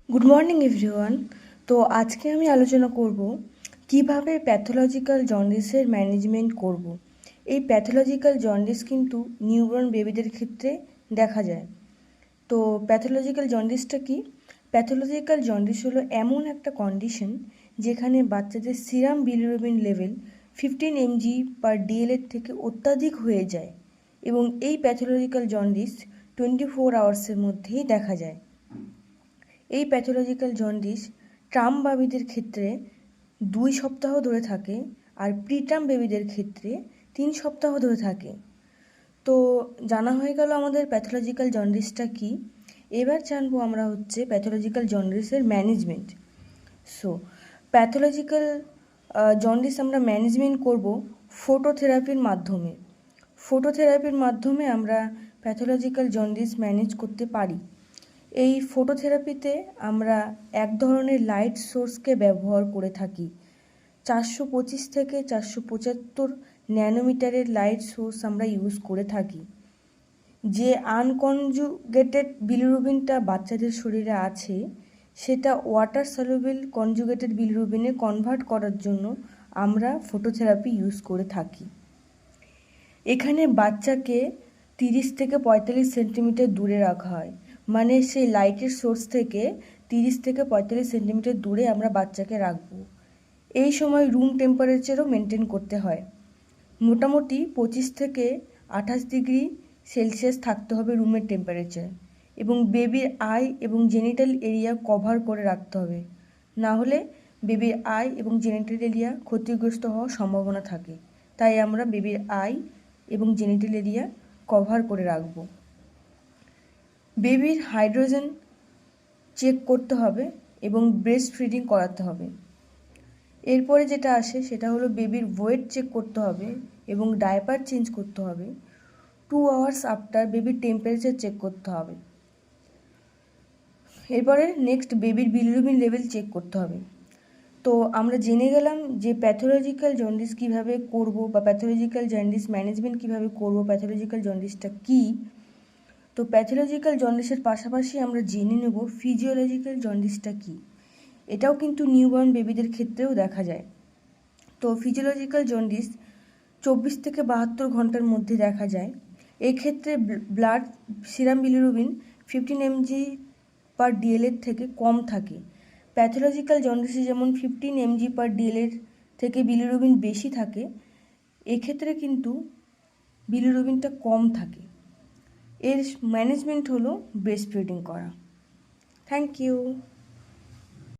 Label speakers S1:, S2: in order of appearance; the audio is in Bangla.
S1: Good morning everyone. তো আজকে আমি আলোচনা করব কিভাবে প্যাথোলজিক্যাল জন্ডিসের ম্যানেজমেন্ট করব। এই প্যাথোলজিক্যাল জন্ডিস কিন্তু নিউবর্ন বেবিদের ক্ষেত্রে দেখা যায়। তো প্যাথোলজিক্যাল জন্ডিসটা কি? প্যাথোলজিক্যাল জন্ডিস হলো এমন একটা কন্ডিশন যেখানে বাচ্চাদের সিরাম বিলিরুবিন লেভেল 15 mg/dl এর থেকে অত্যাধিক হয়ে যায় এবং এই প্যাথোলজিক্যাল জন্ডিস 24 আওয়ার্সের মধ্যেই দেখা যায়। এই প্যাথোলজিক্যাল জন্ডিস ট্রাম বেবিদের ক্ষেত্রে 2 সপ্তাহ ধরে থাকে আর প্রিটার্ম বেবিদের ক্ষেত্রে 3 সপ্তাহ ধরে থাকে। তো জানা হয়ে গেল আমাদের প্যাথোলজিক্যাল জন্ডিসটা কি। এবার জানবো আমরা হচ্ছে প্যাথোলজিক্যাল জন্ডিসের ম্যানেজমেন্ট। সো প্যাথোলজিক্যাল জন্ডিস আমরা ম্যানেজমেন্ট করব ফটোথেরাপির মাধ্যমে। ফটোথেরাপির মাধ্যমে আমরা প্যাথোলজিক্যাল জন্ডিস ম্যানেজ করতে পারি। এই ফটোথেরাপিতে আমরা এক ধরনের লাইট সোর্সকে ব্যবহার করে থাকি। 425 থেকে 475 ন্যানোমিটারের লাইট সোর্স আমরা ইউজ করে থাকি। যে আনকনজুগেটেড বিলিরুবিনটা বাচ্চাদের শরীরে আছে সেটা ওয়াটার সলিউবল কনজুগেটেড বিলিরুবিনে কনভার্ট করার জন্য আমরা ফটোথেরাপি ইউজ করে থাকি। এখানে বাচ্চাকে 30 থেকে 45 সেন্টিমিটার দূরে রাখা হয়, মানে সেই লাইটের সোর্স থেকে 30 থেকে 45 সেন্টিমিটার দূরে আমরা বাচ্চাকে রাখবো। এই সময় রুম টেম্পারেচারও মেনটেন করতে হয়। মোটামুটি 25 থেকে 28 ডিগ্রি সেলসিয়াস থাকতে হবে রুমের টেম্পারেচার, এবং বেবির আই এবং জেনিটাল এরিয়া কভার করে রাখতে হবে, না হলে বেবির আই এবং জেনিটাল এরিয়া ক্ষতিগ্রস্ত হওয়ার সম্ভাবনা থাকে। তাই আমরা বেবির আই এবং জেনিটাল এরিয়া কভার করে রাখব। বেবির হাইড্রোজেন চেক করতে হবে এবং ব্রেস্ট ফিডিং করাতে হবে। এরপরে যেটা আসে সেটা হলো বেবির ওয়েট চেক করতে হবে এবং ডায়পার চেঞ্জ করতে হবে। 2 আওয়ার্স আফটার বেবির টেম্পারেচার চেক করতে হবে। এরপরে নেক্সট বেবির বিলিরুবিন লেভেল চেক করতে হবে। তো আমরা জেনে গেলাম যে প্যাথোলজিক্যাল জন্ডিস কীভাবে করব বা প্যাথোলজিক্যাল জন্ডিস ম্যানেজমেন্ট কীভাবে করব, প্যাথোলজিক্যাল জন্ডিসটা কী। তো প্যাথোলজিক্যাল জন্ডিসের পাশাপাশি আমরা জেনে নেব ফিজিওলজিক্যাল জন্ডিসটা কী। এটাও কিন্তু নিউবর্ন বেবিদের ক্ষেত্রেও দেখা যায়। তো ফিজিওলজিক্যাল জন্ডিস 24 থেকে 72 ঘন্টার মধ্যে দেখা যায়। এক্ষেত্রে ব্লাড সিরাম বিলিরুবিন 15 mg/dl এর থেকে কম থাকে। প্যাথোলজিক্যাল জন্ডিসে যেমন 15 mg/dl এর থেকে বিলিরুবিন বেশি থাকে, এক্ষেত্রে কিন্তু বিলিরুবিনটা কম থাকে। এর ম্যানেজমেন্ট হলো ব্রেস্ট ফিডিং করা। Thank you.